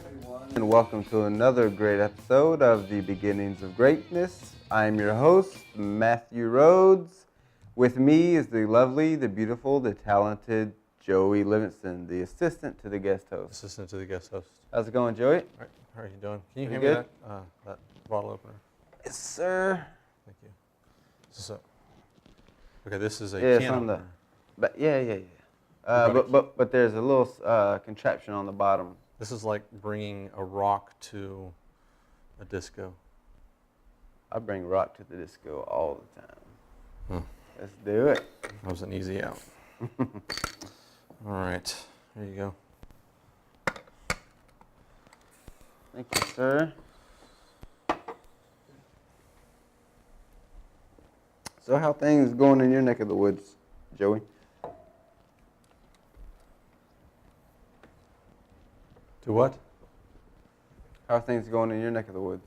everyone, and welcome to another great episode of The Beginnings of Greatness. I'm your host, Matthew Rhodes. With me is the lovely, the beautiful, the talented Joey Livingston, the assistant to the guest host. Assistant to the guest host. How's it going, Joey? All right, how are you doing? Can you Pretty hand me good. that bottle opener? Yes, sir. Thank you. Okay, this is a Yeah, it's can on the. opener. But yeah. got a But there's a little contraption on the bottom. This is like bringing a rock to a disco. I bring rock to the disco all the time. Hmm. Let's do it. That was an easy out. All right, here you go. Thank you, sir. So how things going in your neck of the woods, Joey? To what? How are things going in your neck of the woods?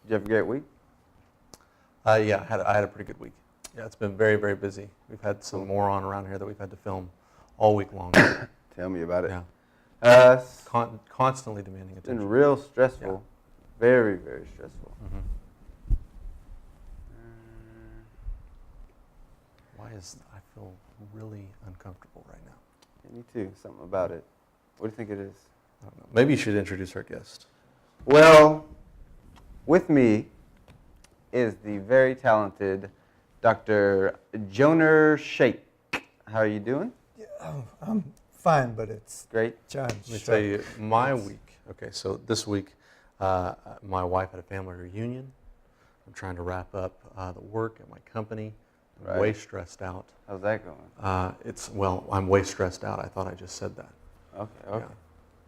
Did you have a great week? Yeah, I had a pretty good week. Yeah, it's been very, very busy. We've had some moron around here that we've had to film all week long. Tell me about it. Yeah. It's Constantly demanding been attention. real stressful. Yeah. Very, very stressful. Mm-hmm. Why I feel really uncomfortable right now. Yeah, me too. Something about it. What do you think it is? I don't know. Maybe you should introduce our guest. Well, with me is the very talented Dr. Joner Sheikh. How are you doing? Yeah, I'm fine, but it's Great. John. Let me tell you, my week. Okay, so this week, my wife had a family reunion. I'm trying to wrap up the work at my company. I'm Right. way stressed out. How's that going? I'm way stressed out. I thought I just said that. Okay.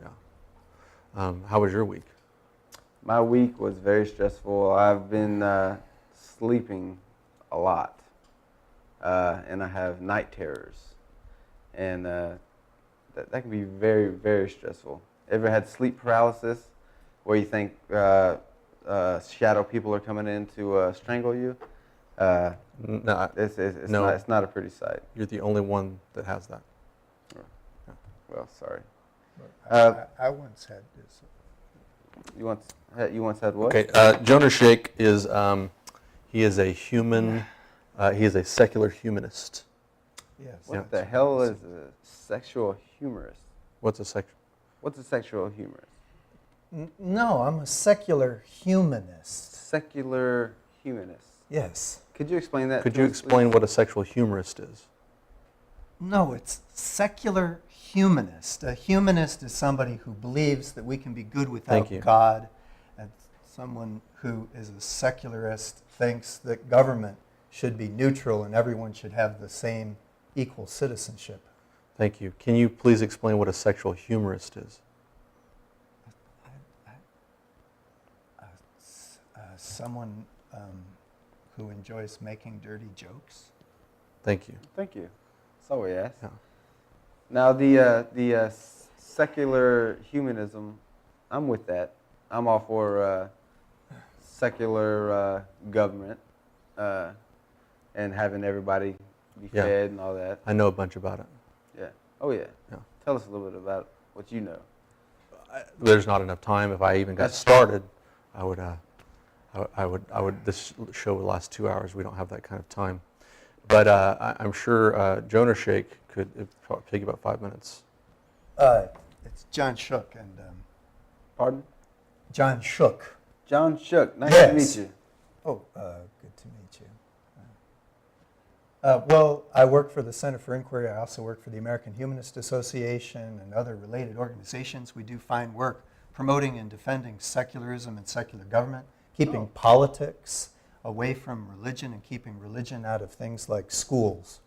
Yeah. How was your week? My week was very stressful. I've been sleeping a lot, and I have night terrors, and that can be very, very stressful. Ever had sleep paralysis, where you think shadow people are coming in to strangle you? No, It's not a pretty sight. you're the only one that has that. Well, sorry. I once had this. You once had what? Okay, Joner Sheikh is he is a human. He is a secular humanist. Yes. What the hell is a sexual humorist? What's a secular? What's a sexual humorist? No, I'm a secular humanist. Secular humanist. Yes. Could you explain that? Could to you us, explain what a sexual humorist is? No, it's secular humanist. A humanist is somebody who believes that we can be good Thank without you. God. And someone who is a secularist thinks that government should be neutral and everyone should have the same equal citizenship. Thank you. Can you please explain what a sexual humorist is? Someone who enjoys making dirty jokes. Thank you. Thank you. That's all we ask. Yeah. Now, the secular humanism, I'm with that. I'm all for secular government and having everybody be Yeah. fed and all that. I know a bunch about it. Yeah. Oh, yeah. Yeah. Tell us a little bit about what you know. There's not enough time. If I even got started, I would. This show would last 2 hours. We don't have that kind of time. But I'm sure Joner Sheikh could probably take about 5 minutes. It's John Shook and Pardon? John Shook. John Shook. Nice to Yes. meet you. Oh, good to meet you. Well, I work for the Center for Inquiry. I also work for the American Humanist Association and other related organizations. We do fine work promoting and defending secularism and secular government, keeping politics away from religion and keeping religion out of things like schools.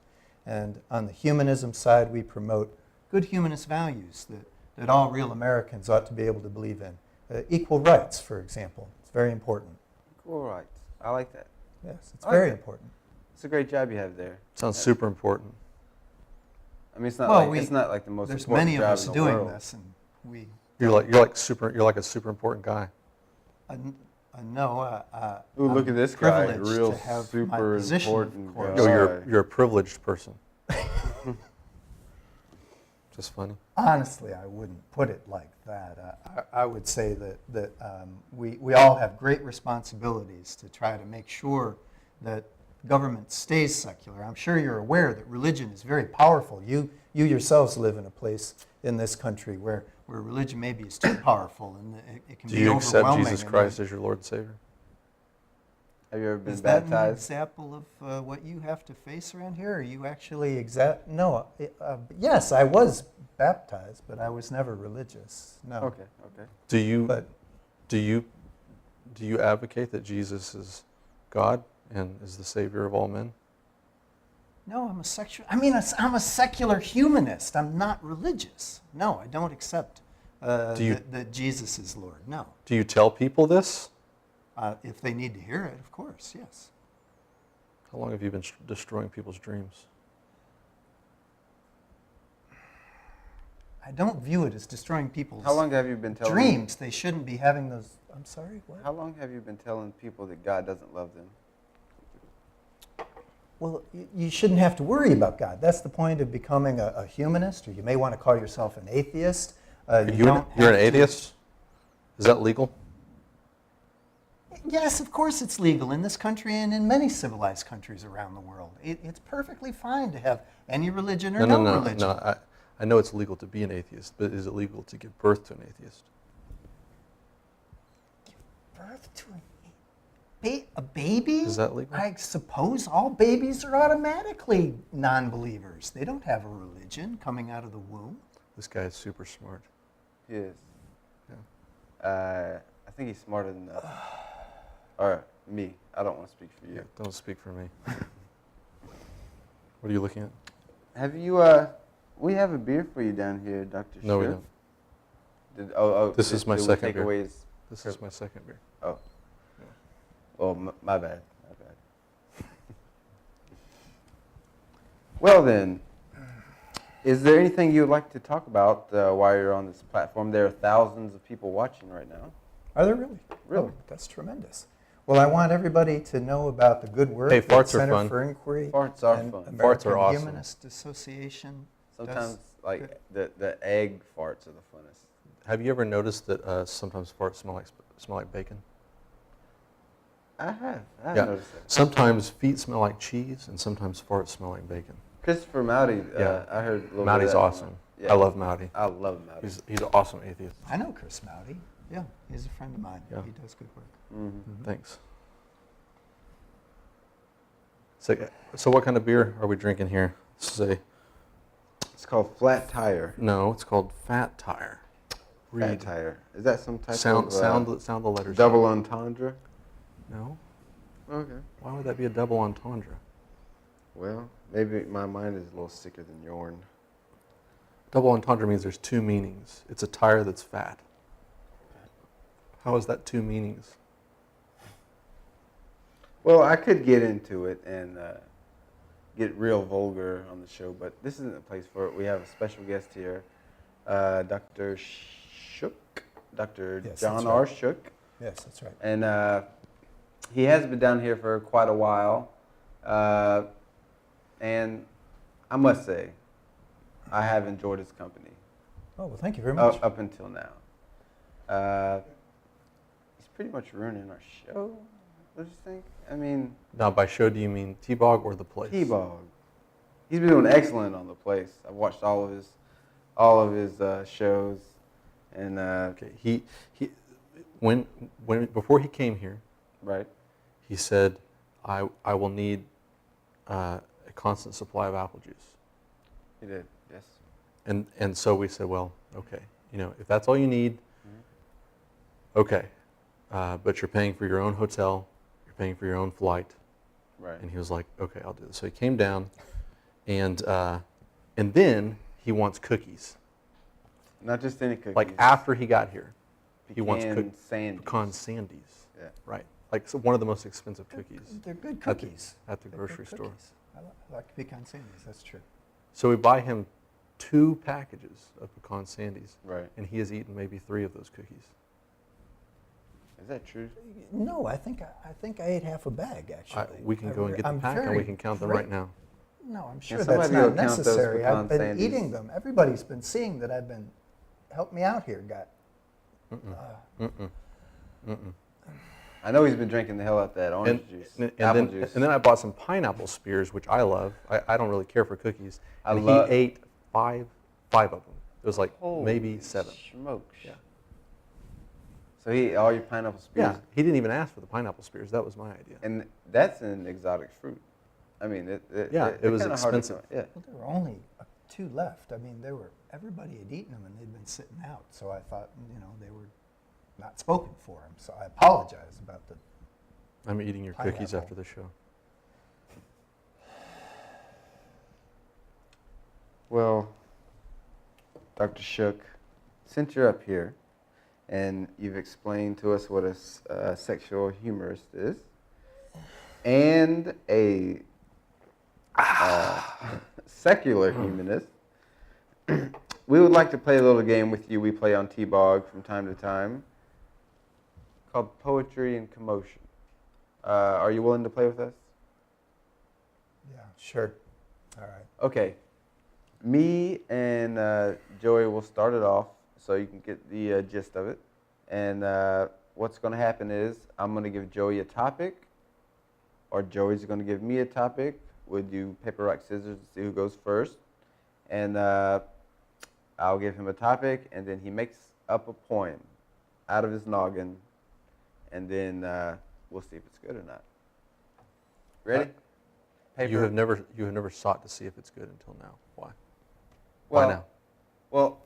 And on the humanism side, we promote good humanist values that all real Americans ought to be able to believe in. Equal rights, for example. It's very important. All right. I like that. Yes, it's I like very that. important. It's a great job you have there. Sounds super important. I mean, it's not Well, it's not like the most There's important many of job us in the doing world. this, and we. You're like a super important guy. No, Ooh, look at this guy, privileged real to have my super position, important of course. guy. You're a privileged person. Just funny. Honestly, I wouldn't put it like that. I would say that we all have great responsibilities to try to make sure that government stays secular. I'm sure you're aware that religion is very powerful. You yourselves live in a place in this country where religion maybe is too powerful and it can Do be you accept overwhelming. Jesus Christ as your Lord and Savior? Have you ever been Is that an baptized? example of what you have to face around here? Are you actually No. Yes, I was baptized, but I was never religious. No. Okay. Do you But do you advocate that Jesus is God and is the Savior of all men? no, I'm a secular humanist. I'm not religious. No, I don't accept that Jesus is Lord. No. Do you tell people this? If they need to hear it, of course, yes. How long have you been destroying people's dreams? I don't view it as destroying people's How long have you been telling dreams. They shouldn't be having those. I'm sorry, what? How long have you been telling people that God doesn't love them? Well, you shouldn't have to worry about God. That's the point of becoming a humanist, or you may want to call yourself an atheist. You're an atheist? Is that legal? Yes, of course it's legal in this country and in many civilized countries around the world. It's perfectly fine to have any religion or no religion. No. I know it's legal to be an atheist, but is it legal to give birth to an atheist? Give birth to a baby? Is that legal? I suppose all babies are automatically non-believers. They don't have a religion coming out of the womb. This guy is super smart. He is. Yeah. I think he's smarter than us. Or me. I don't want to speak for you. Yeah, don't speak for me. What are you looking at? Have you, we have a beer for you down here, Dr. No, we Schiff. don't. This is my second beer. Takeaways. This is my second beer. Oh. Well, my bad. Well then, is there anything you'd like to talk about while you're on this platform? There are thousands of people watching right now. Are there really? Really? Oh, that's tremendous. Well, I want everybody to know about the good work Hey, that farts are Center fun. for Inquiry Farts are and fun. American Farts are awesome. Humanist Association Sometimes, does. the egg farts are the funnest. Have you ever noticed that sometimes farts smell like bacon? I have Yeah. noticed that. Sometimes feet smell like cheese, and sometimes farts smell like bacon. Christopher Mowdy, Yeah. I heard a little Mowdy's bit of that. awesome. Yeah. I love Mowdy. I love Mowdy. He's an awesome atheist. I know Chris Mowdy. Yeah, he's a friend of mine. Yeah. He does good work. Mm-hmm. Thanks. So what kind of beer are we drinking here? This is It's called Flat Tire. it's called Fat Tire. Fat Tire. Is that some type Sound of the letters. double entendre? No. Okay. Why would that be a double entendre? Well, maybe my mind is a little sicker than yours. Double entendre means there's two meanings. It's a tire that's fat. How is that two meanings? Well, I could get into it and get real vulgar on the show, but this isn't the place for it. We have a special guest here, Dr. Shook, Dr. Yes, John that's R. right. Shook. Yes, that's right. And he has been down here for quite a while. And I must say, I have enjoyed his company Oh, well, thank you very much. up until now. He's pretty much ruining our show, don't you think? I mean, Now, by show, do you mean TBOG or the place? TBOG. He's been doing excellent on the place. I've watched all of his shows, and Okay. He when before he came here, right. he said, "I will need a constant supply of apple juice." He did, yes. And so we said, well, okay, if that's all you need, okay, but you're paying for your own hotel, you're paying for your own flight. Right. And he was like, okay, I'll do this. So he came down, and then he wants cookies. Not just any cookies. Like after he got here, he wants pecan sandies. pecan sandies. Yeah. Right. Like one of the most expensive cookies They're good at the- cookies. at the They're grocery good store. cookies. I like pecan sandies, that's true. So we buy him 2 packages of pecan sandies, Right. and he has eaten maybe 3 of those cookies. Is that true? No, I think I ate half a bag, actually. We can go and get the pack, and we can count them right now. No, I'm sure Can that's somebody not go count those necessary. I've pecan been sandies? eating them. Everybody's been seeing that I've been, help me out here, guy. I know he's been drinking the hell out of that orange juice, apple juice. And then I bought some pineapple spears, which I love. I don't really care for cookies. I And love- he ate five of them. It was like maybe Holy 7. smokes. Yeah. So he ate all your pineapple spears. Yeah, he didn't even ask for the pineapple spears. That was my idea. And that's an exotic fruit. I mean, it was kinda hard to expensive. come- yeah. Well, there were only 2 left. I mean, everybody had eaten them and they'd been sitting out. So I thought, they were not spoken for him. So I apologize about the. I'm eating your cookies Pineapple. after the show. Well, Dr. Shook, since you're up here and you've explained to us what a sexual humorist is and a secular humanist, we would like to play a little game with you we play on TBOG from time to time called Poetry and Commotion. Are you willing to play with us? Yeah, sure. All right. Okay. Me and Joey will start it off so you can get the gist of it. And what's going to happen is I'm going to give Joey a topic, or Joey's going to give me a topic. We'll do paper, rock, scissors to see who goes first. And I'll give him a topic, and then he makes up a poem out of his noggin. And then we'll see if it's good or not. Ready? You have never sought to see if it's good until now. Why? Well, Why now? Well,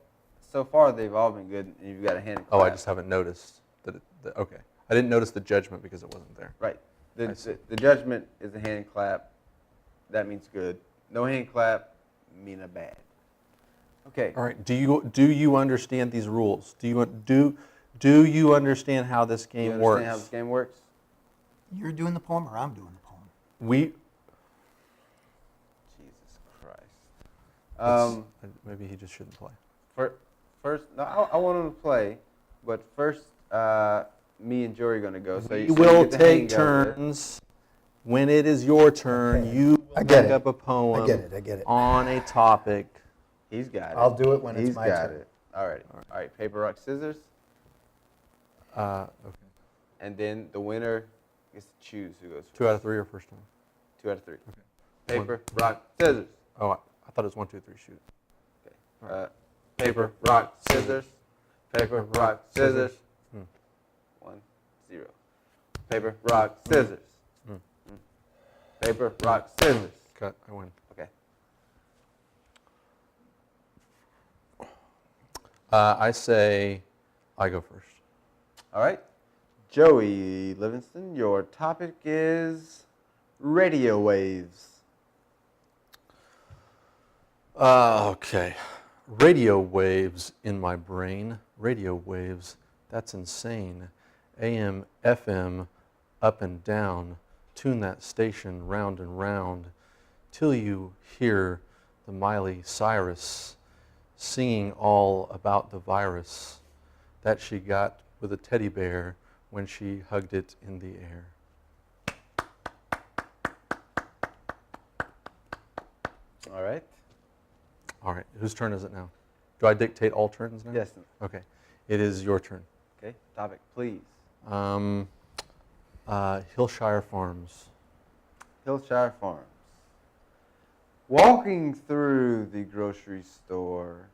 so far they've all been good, and you've got a hand clap. Oh, I just haven't noticed that. Okay, I didn't notice the judgment because it wasn't there. Right. I see. The judgment is a hand clap. That means good. No hand clap, mean a bad. Okay. All right. Do you understand these rules? Do you understand how this Do you game understand works? how this game works? You're doing the poem or I'm doing the poem? Jesus Christ. Maybe he just shouldn't play. First, no, I want him to play, but first, me and Joey are going to go. So We you will get the take hang of it. turns. When it is your turn, Okay. you I will get make it. up a poem I get it. on a topic. He's got it. I'll do it when He's it's my got turn. it. All right. All right. Paper, rock, scissors. Okay. And then the winner gets to choose who goes first. 2 out of 3 or first time? 2 out of 3. Okay. Paper, rock, scissors. Oh, I thought it was 1, 2, 3, shoot. Okay. Paper, rock, scissors. Paper, rock, scissors. 1, 0. Paper, rock, scissors. Paper, rock, scissors. Cut. I win. Okay. I say I go first. All right. Joey Livingston, your topic is radio waves. Okay. Radio waves in my brain. Radio waves. That's insane. AM, FM, up and down. Tune that station round and round till you hear the Miley Cyrus singing all about the virus that she got with a teddy bear when she hugged it in the air. All right. All right, whose turn is it now? Do I dictate all turns now? Yes. Okay, it is your turn. Okay. Topic, please. Hillshire Farms. Hillshire Farms. Walking through the grocery store,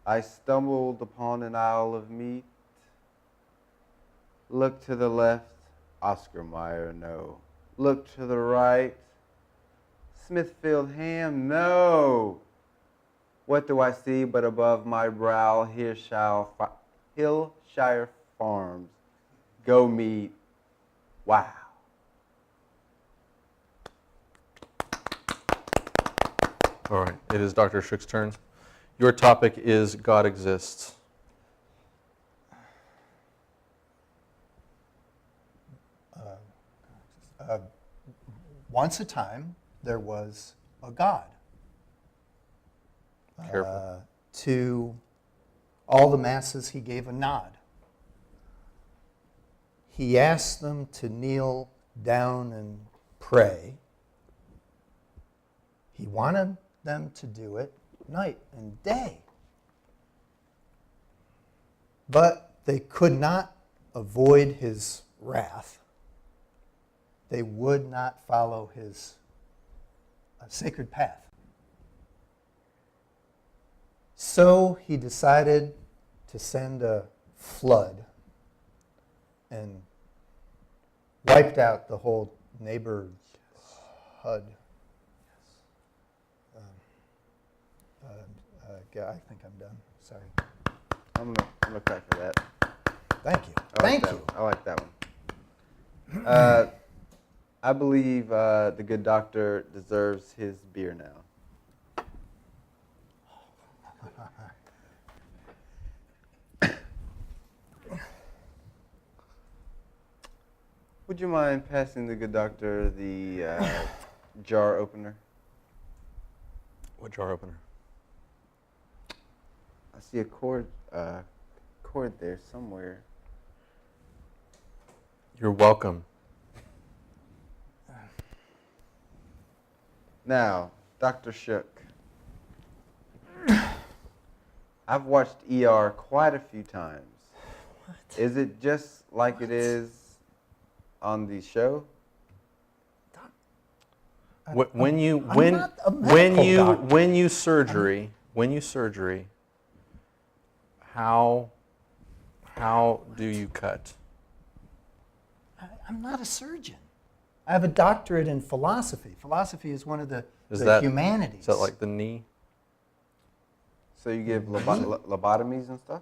I stumbled upon an aisle of meat. Look to the left, Oscar Mayer, no. Look to the right, Smithfield ham, no. What do I see but above my brow, Hillshire Farms, go meat, wow. All right, it is Dr. Shook's turn. Your topic is God exists. Once a time, there was a God. Careful. To all the masses, he gave a nod. He asked them to kneel down and pray. He wanted them to do it night and day. But they could not avoid his wrath. They would not follow his sacred path. So he decided to send a flood and wiped out the whole neighborhood. I think I'm done. Sorry. I'm gonna clap for that. Thank you. Thank you. I like that one. I believe the good doctor deserves his beer now. Would you mind passing the good doctor the jar opener? What jar opener? I see a cord there somewhere. You're welcome. Now, Dr. Shook. I've watched ER quite a few times. What? Is it just like it is on the show? When you surgery, how do you cut? I'm not a surgeon. I have a doctorate in philosophy. Philosophy is one of the humanities. Is that like the knee? So you give lobotomies and stuff?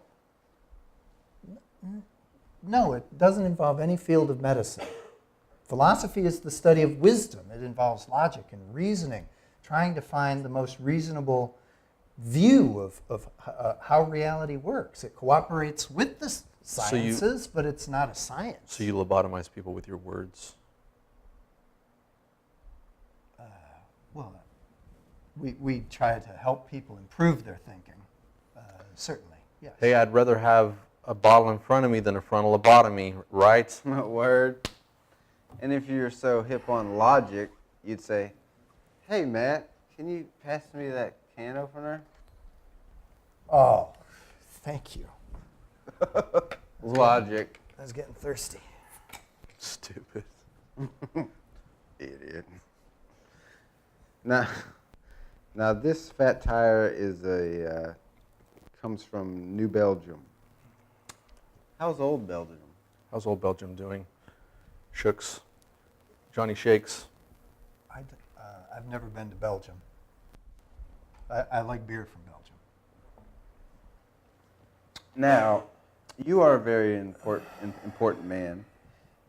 No, it doesn't involve any field of medicine. Philosophy is the study of wisdom. It involves logic and reasoning, trying to find the most reasonable view of how reality works. It cooperates with the sciences, but it's not a science. So you lobotomize people with your words? Well, we try to help people improve their thinking, certainly, yes. Hey, I'd rather have a bottle in front of me than a frontal lobotomy, right? Word. And if you're so hip on logic, you'd say, hey, Matt, can you pass me that can opener? Oh, thank you. Logic. I was getting thirsty. Stupid. Idiot. Now this fat tire is comes from New Belgium. How's old Belgium? How's old Belgium doing? Shooks? Johnny Shakes? I've never been to Belgium. I like beer from Belgium. Now, you are a very important man.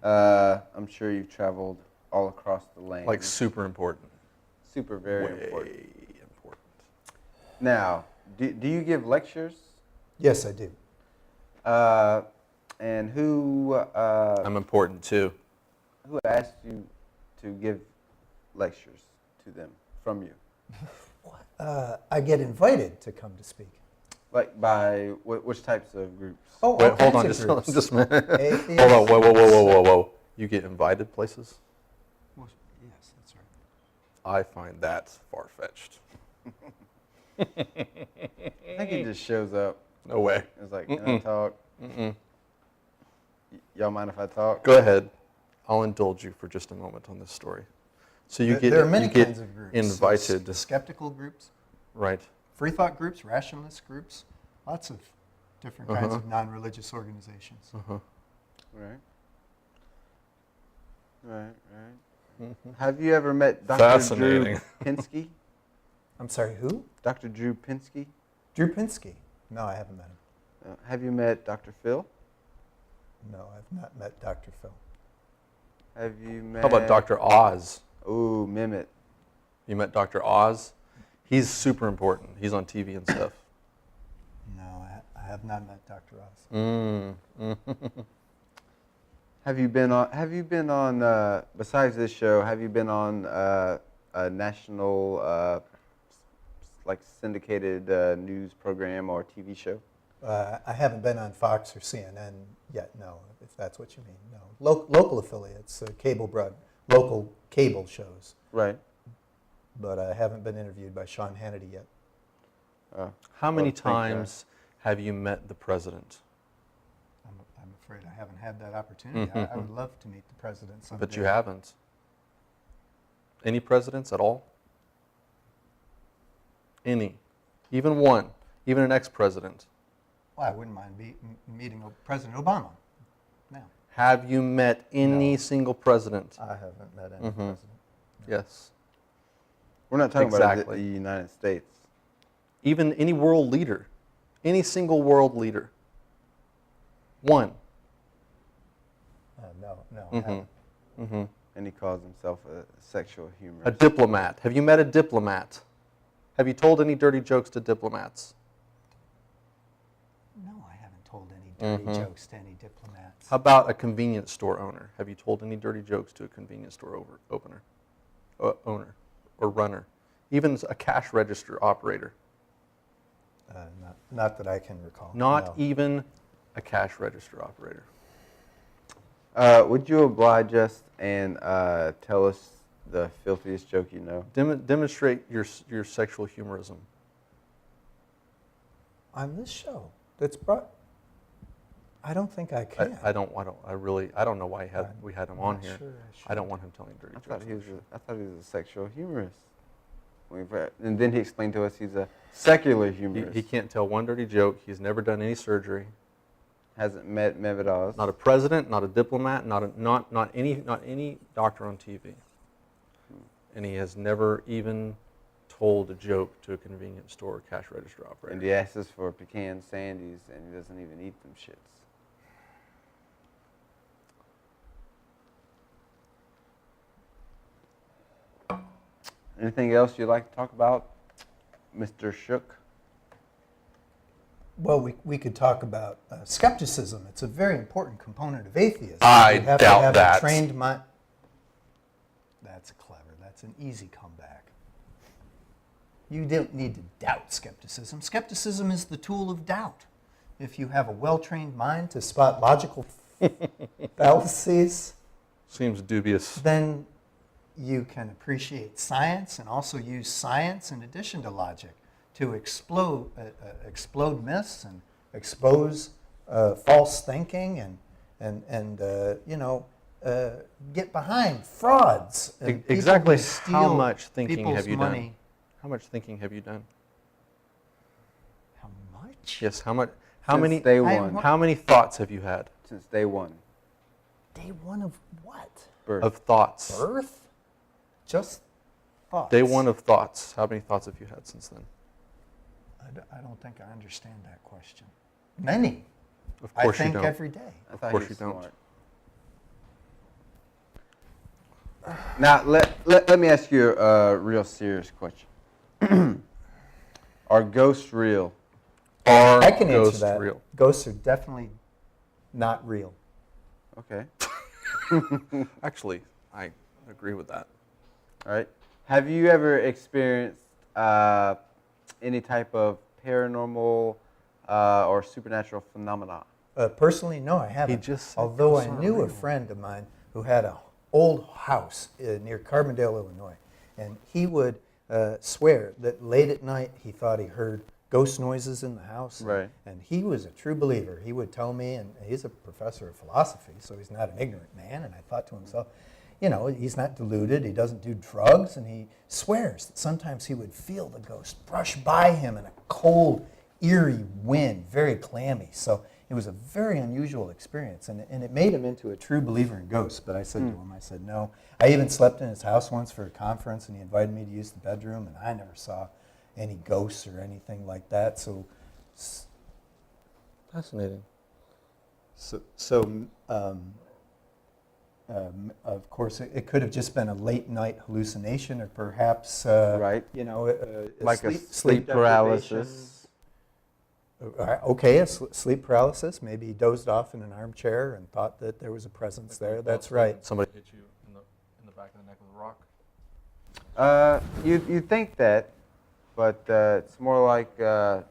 I'm sure you've traveled all across the land. Like super important. Super, very Way important. important. Now, do you give lectures? Yes, I do. And who? I'm important too. Who asked you to give lectures to them from you? I get invited to come to speak. Like by which types of groups? Oh, Wait, all hold on, kinds of groups. just a minute. Atheists. Hold on, whoa. You get invited places? Well, yes, that's right. I find that far-fetched. I think he just shows up. No way. It's like, can I talk? Y'all mind if I talk? Go ahead. I'll indulge you for just a moment on this story. So There are many kinds of groups. Invited. Skeptical groups, Right. free thought groups, rationalist groups, lots of different kinds of non-religious organizations. Right. Have you ever met Dr. Drew Fascinating. Pinsky? I'm sorry, who? Dr. Drew Pinsky? Drew Pinsky. No, I haven't met him. Have you met Dr. Phil? No, I've not met Dr. Phil. Have you met... How about Dr. Oz? Ooh, Mimit. You met Dr. Oz? He's super important. He's on TV and stuff. No, I have not met Dr. Oz. Have you been on besides this show, have you been on a national like syndicated news program or TV show? I haven't been on Fox or CNN yet, no, if that's what you mean, no. Local affiliates, local cable shows. Right. but I haven't been interviewed by Sean Hannity yet. How many thank God. times have you met the president? I'm afraid I haven't had that opportunity. I would love to meet the president someday. But you haven't. Any presidents at all? Any? Even one? Even an ex-president? Well, I wouldn't mind meeting President Obama now. Have you met any No. single president? I haven't met any president. Yes. We're not talking about Exactly. the United States. Even any world leader? Any single world leader? One. No, I haven't. Mm-hmm. And he calls himself a sexual A humorist. diplomat. Have you met a diplomat? Have you told any dirty jokes to diplomats? No, I haven't told any dirty jokes to any diplomats. How about a convenience store owner? Have you told any dirty jokes to a convenience store owner or runner? Even a cash register operator? Not that I can recall. Not no. even a cash register operator. Would you oblige us and tell us the filthiest joke you know? Demonstrate your sexual humorism. On this show that's brought, I don't think I can. I don't know why we had him on not here. sure I should. I don't want him telling dirty I jokes. thought he was a sexual humorist. And then he explained to us he's a secular humorist. He can't tell one dirty joke. He's never done any surgery. Hasn't met Mehmet Oz. Not a president, not a diplomat, not any doctor on TV. And he has never even told a joke to a convenience store cash register operator. And he asks us for pecan sandies, and he doesn't even eat them shits. Anything else you'd like to talk about, Mr. Shook? Well, we could talk about skepticism. It's a very important component of atheism. I You have doubt to have that. A trained mind. That's clever. That's an easy comeback. You don't need to doubt skepticism. Skepticism is the tool of doubt. If you have a well-trained mind to spot logical fallacies, Seems dubious. then you can appreciate science and also use science in addition to logic to explode myths and expose false thinking and get behind frauds. And people Exactly who how steal much thinking people's have you money. done? How much thinking have you done? How much? Yes, how much? How Since many? day I one. am- How many thoughts have you had? Since day one. Day one of what? Birth. Of thoughts. Birth? Just thoughts. Day one of thoughts. How many thoughts have you had since then? I don't think I understand that question. Many. Of course I think you don't. every day. I thought course he was you don't. smart. Now, let me ask you a real serious question. Are ghosts real? Are I can answer ghosts that. real? Ghosts are definitely not real. Okay. Actually, I agree with that. All right. Have you ever experienced any type of paranormal or supernatural phenomena? Personally, no, I haven't. just said Although I ghosts aren't knew a real. friend of mine who had an old house near Carbondale, Illinois, and he would swear that late at night he thought he heard ghost noises in the house. Right. And he was a true believer. He would tell me, and he's a professor of philosophy, so he's not an ignorant man. And I thought to himself, you know, he's not deluded, he doesn't do drugs, and he swears that sometimes he would feel the ghost brush by him in a cold, eerie wind, very clammy. So it was a very unusual experience, and it made him into a true believer in ghosts. But I said to him, I said, no. I even slept in his house once for a conference, and he invited me to use the bedroom, and I never saw any ghosts or anything like that. So Fascinating. Of course, it could have just been a late night hallucination, or perhaps, Right. you know, Like sleep, a sleep paralysis. Okay, sleep paralysis. Maybe he dozed off in an armchair and thought that there was a presence there. That's right. Somebody hit you in the back of the neck with a rock. You think that, but it's more like you're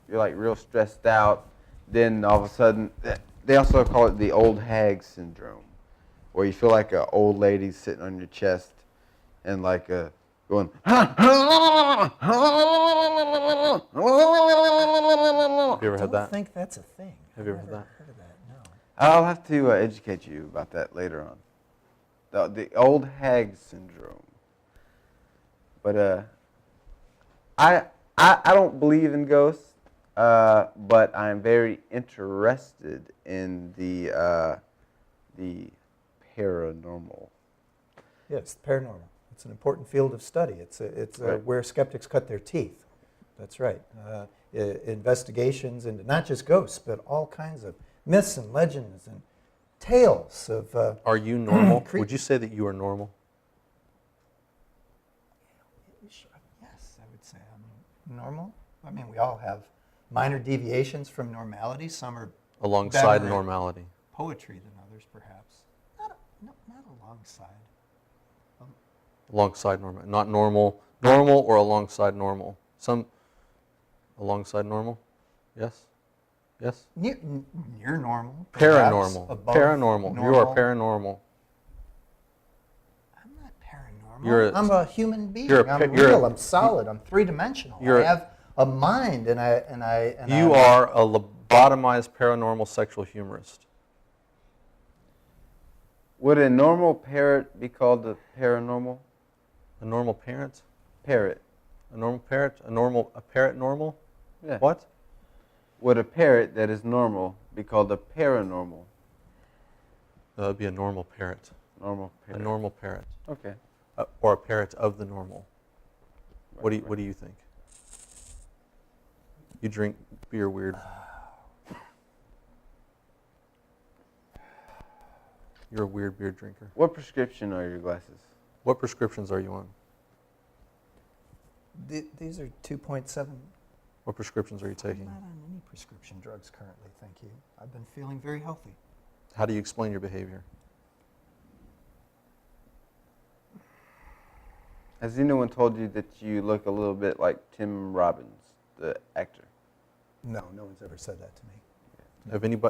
like real stressed out. Then all of a sudden, they also call it the old hag syndrome, where you feel like an old lady sitting on your chest, and like a going. Have you ever I had don't that? think that's a thing. Have you ever I've heard never that? heard of that, no. I'll have to educate you about that later on. The old hag syndrome. But I don't believe in ghosts, but I'm very interested in the paranormal. Yes, paranormal. It's an important field of study. It's Right. where skeptics cut their teeth. That's right. Investigations into not just ghosts, but all kinds of myths and legends and tales of. Are you normal? Would you say that you are normal? Yes, I would say I'm normal. I mean, we all have minor deviations from normality. Some are Alongside better at normality. poetry than others, perhaps. Not alongside. Alongside normal. Not normal. Normal or alongside normal? Some alongside normal? Yes? Yes? Near normal. perhaps, Paranormal. above Paranormal. You are normal. paranormal. I'm not paranormal. You're I'm a human being. you're a I'm pa- you're a- real. I'm solid. I'm three-dimensional. you're I have a mind, and You are a lobotomized paranormal sexual humorist. Would a normal parrot be called a paranormal? A normal parent? Parrot. A normal parrot? A parrot normal? Yeah. What? Would a parrot that is normal be called a paranormal? That would be a normal parrot. Normal A parrot. normal parrot. Okay. Or a parrot of the normal. What do you think? You drink beer weird. You're a weird beer drinker. What prescription are your glasses? What prescriptions are you on? These are 2.7. What prescriptions are you I'm taking? not on any prescription drugs currently, thank you. I've been feeling very healthy. How do you explain your behavior? Has anyone told you that you look a little bit like Tim Robbins, the actor? No one's ever said that to me.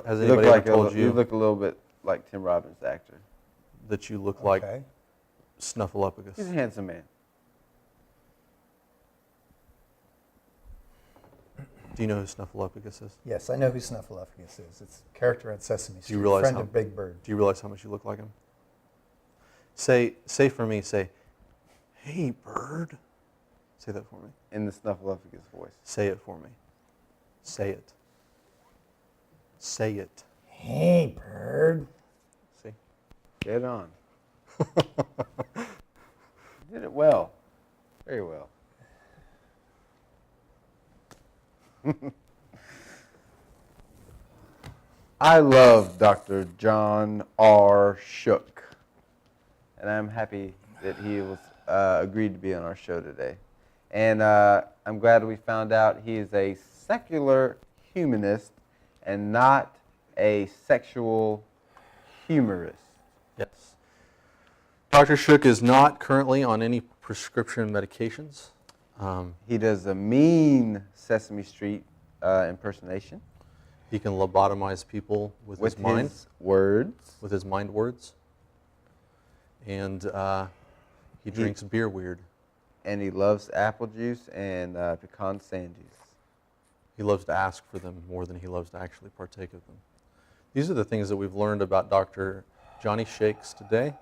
Has You look anybody like ever told you you look a little bit like Tim Robbins, the actor. that you look like Okay. Snuffleupagus? He's a handsome man. Do you know who Snuffleupagus is? Yes, I know who Snuffleupagus is. It's a character on Sesame Street. realize friend how- of Big Bird. Do you realize how much you look like him? Say for me, hey, bird. Say that for me. In the Snuffleupagus voice. Say it for me. Say it. Say it. Hey, Bird. See? Get on. You did it well. Very well. I love Dr. John R. Shook, and I'm happy that he was agreed to be on our show today. And I'm glad we found out he is a secular humanist and not a sexual humorist. Yes. Dr. Shook is not currently on any prescription medications. He does a mean Sesame Street impersonation He can lobotomize people with his mind, his words. with his mind words. And he drinks beer weird. And he loves apple juice and pecan sandies. He loves to ask for them more than he loves to actually partake of them. These are the things that we've learned about Dr. Johnny Shakes today.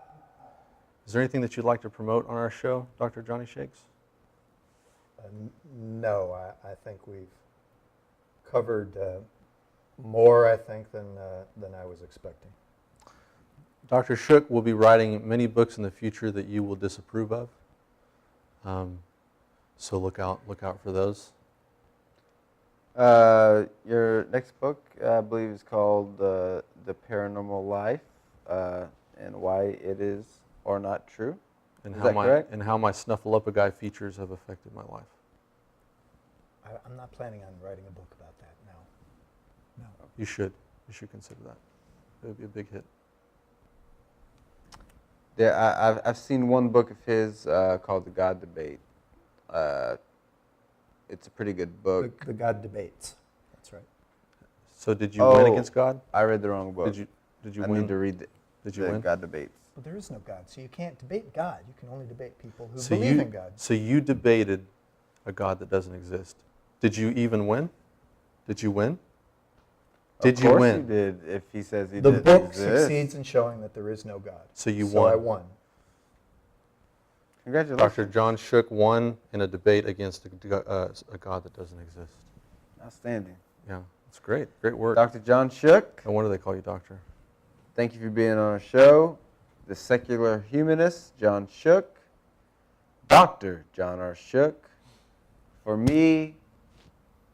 Is there anything that you'd like to promote on our show, Dr. Johnny Shakes? No, I think we've covered more, I think, than I was expecting. Dr. Shook will be writing many books in the future that you will disapprove of. So look out for those. Your next book, I believe, is called The Paranormal Life and Why It Is or Not True. And Is that correct? how my Snuffleupagus features have affected my life. I'm not planning on writing a book about that now. No. You should consider that. It would be a big hit. Yeah, I've seen one book of his called The God Debate. It's a pretty good book. The God Debates. That's right. So did you win Oh. against God? I read the wrong book. Did you I win? need to read Did you the win? God Debates. Well, there is no God, so you can't debate God. You can only debate people who So believe in God. So you debated a God that doesn't exist. Did you even win? Did you win? Did you win? Of course he did, if he says he The didn't book exist. succeeds in showing that there is no God. So you So won. I won. Congratulations. Dr. John Shook won in a debate against a God that doesn't exist. Outstanding. Yeah, it's great. Great work. Dr. John Shook, No wonder they call you doctor. thank you for being on our show. The secular humanist, John Shook. Dr. John R. Shook. For me,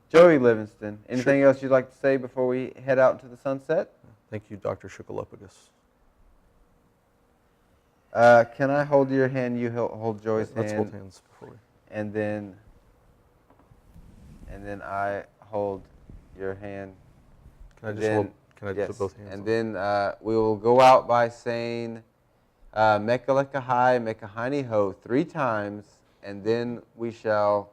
Joey Livingston. Anything else you'd like to say before we head out into the sunset? Thank you, Dr. Shookalopagus. Can I hold your hand? You hold Joey's Let's hand. hold hands before we... And then I hold your hand. Can I just Then- hold... Can I just yes. put both hands And on? then we will go out by saying Mecca Lecca Hi, Mecca Hiney Ho 3 times, and then we shall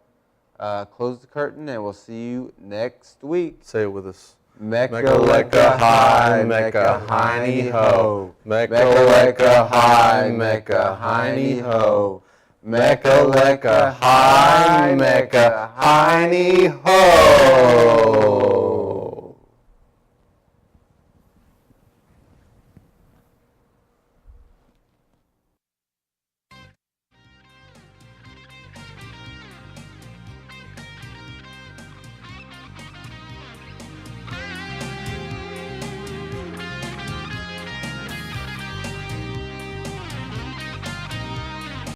close the curtain, and we'll see you next week. Say it with us. Mecca Mecca Lecca Lecca Hi, Hi, Mecca Mecca Hiney Hiney Ho. Ho. Mecca Mecca Lecca Lecca Hi, Hi, Mecca Mecca Hiney Hiney Ho. Ho. Mecca Mecca Lecca Lecca Hi, Hi, Mecca Mecca Hiney Hiney Ho.